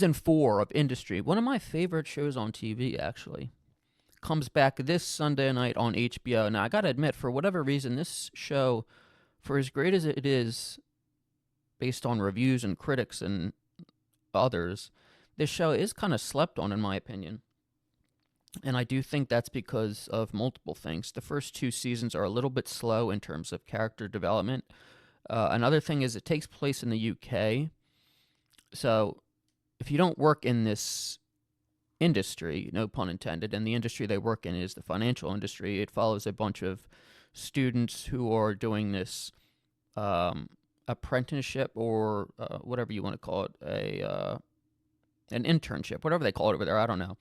Season 4 of Industry, one of my favorite shows on TV, actually, comes back this Sunday night on HBO. Now, I gotta admit, for whatever reason, this show, for as great as it is based on reviews and critics and others, this show is kind of slept on, in my opinion. And I do think that's because of multiple things. The first two seasons are a little bit slow in terms of character development. Another thing is it takes place in the UK. So if you don't work in this industry, no pun intended, and the industry they work in is the financial industry, it follows a bunch of students who are doing this apprenticeship or whatever you want to call it, an internship, whatever they call it over there, I don't know,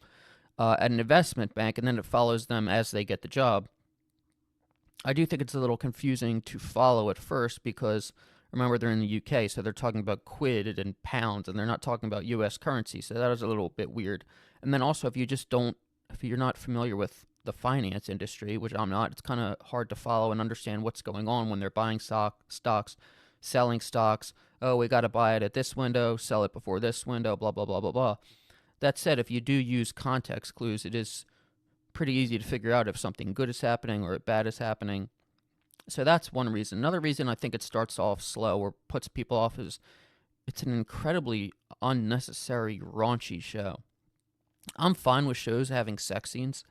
at an investment bank, and then it follows them as they get the job. I do think it's a little confusing to follow at first because remember they're in the UK, so they're talking about quid and pounds, and they're not talking about U.S. currency, so that was a little bit weird. And then also, if you're not familiar with the finance industry, which I'm not, it's kind of hard to follow and understand what's going on when they're buying stocks, selling stocks. Oh, we got to buy it at this window, sell it before this window, blah blah blah blah blah. That said, if you do use context clues, it is pretty easy to figure out if something good is happening or bad is happening. So that's one reason. Another reason I think it starts off slow or puts people off is it's an incredibly unnecessary, raunchy show. I'm fine with shows having sex scenes,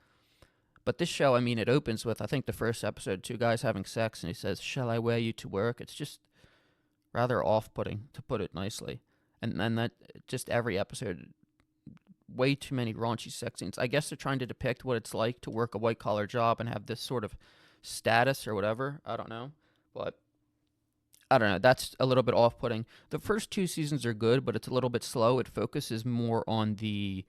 but this show, I mean, it opens with, I think, the first episode, two guys having sex, and he says, "Shall I wear you to work?" It's just rather off putting, to put it nicely. And then that, just every episode, way too many raunchy sex scenes. I guess they're trying to depict what it's like to work a white collar job and have this sort of status or whatever. I don't know. But I don't know. That's a little bit off putting. The first two seasons are good, but it's a little bit slow. It focuses more on the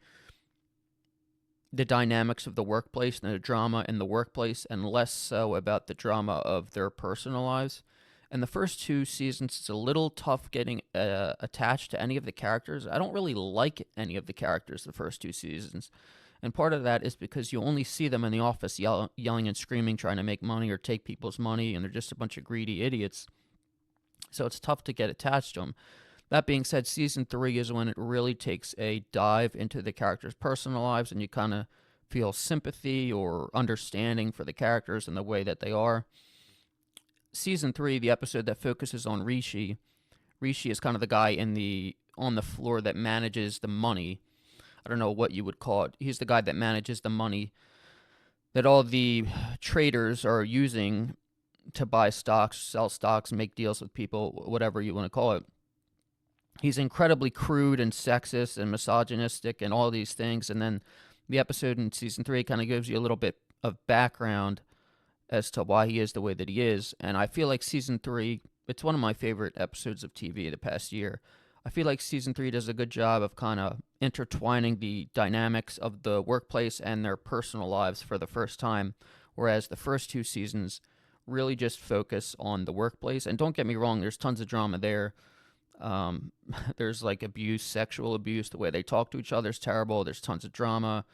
dynamics of the workplace and the drama in the workplace and less so about the drama of their personal lives. And the first two seasons, it's a little tough getting attached to any of the characters. I don't really like any of the characters the first two seasons. And part of that is because you only see them in the office yelling and screaming, trying to make money or take people's money, and they're just a bunch of greedy idiots. So it's tough to get attached to them. That being said, season 3 is when it really takes a dive into the characters' personal lives, and you kind of feel sympathy or understanding for the characters and the way that they are. Season 3, the episode that focuses on Rishi. Rishi is kind of the guy on the floor that manages the money. I don't know what you would call it. He's the guy that manages the money that all the traders are using to buy stocks, sell stocks, make deals with people, whatever you want to call it. He's incredibly crude and sexist and misogynistic and all these things. And then the episode in season 3 kind of gives you a little bit of background as to why he is the way that he is. And I feel like season 3, it's one of my favorite episodes of TV the past year. I feel like season 3 does a good job of kind of intertwining the dynamics of the workplace and their personal lives for the first time, whereas the first two seasons really just focus on the workplace. And don't get me wrong, there's tons of drama there. There's like abuse, sexual abuse, the way they talk to each other is terrible. There's tons of drama,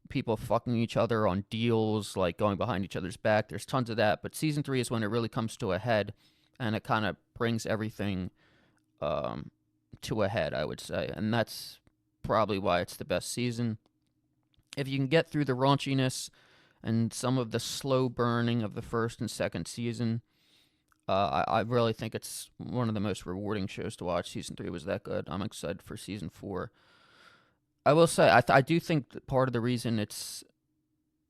people fucking each other on deals, like going behind each other's back. There's tons of that. But season 3 is when it really comes to a head, and it kind of brings everything to a head, I would say. And that's probably why it's the best season. If you can get through the raunchiness and some of the slow burning of the first and second season, I really think it's one of the most rewarding shows to watch. Season 3 was that good. I'm excited for season 4. I will say, I do think that part of the reason it's,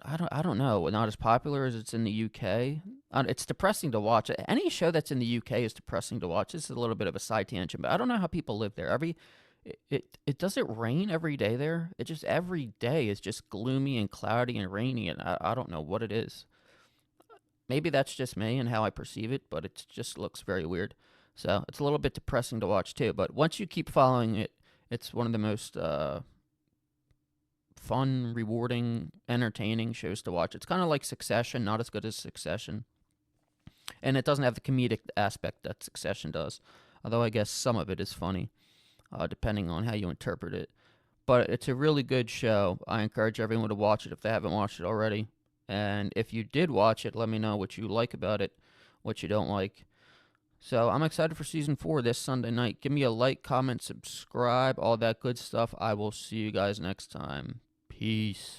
I don't know, not as popular as it's in the UK. It's depressing to watch. Any show that's in the UK is depressing to watch. This is a little bit of a side tangent, but I don't know how people live there. It does it rain every day there? It just every day is just gloomy and cloudy and rainy, and I don't know what it is. Maybe that's just me and how I perceive it, but it just looks very weird. So it's a little bit depressing to watch too. But once you keep following it, it's one of the most fun, rewarding, entertaining shows to watch. It's kind of like Succession, not as good as Succession. And it doesn't have the comedic aspect that Succession does. Although I guess some of it is funny, depending on how you interpret it. But it's a really good show. I encourage everyone to watch it if they haven't watched it already. And if you did watch it, let me know what you like about it, what you don't like. So I'm excited for season 4 this Sunday night. Give me a like, comment, subscribe, all that good stuff. I will see you guys next time. Peace.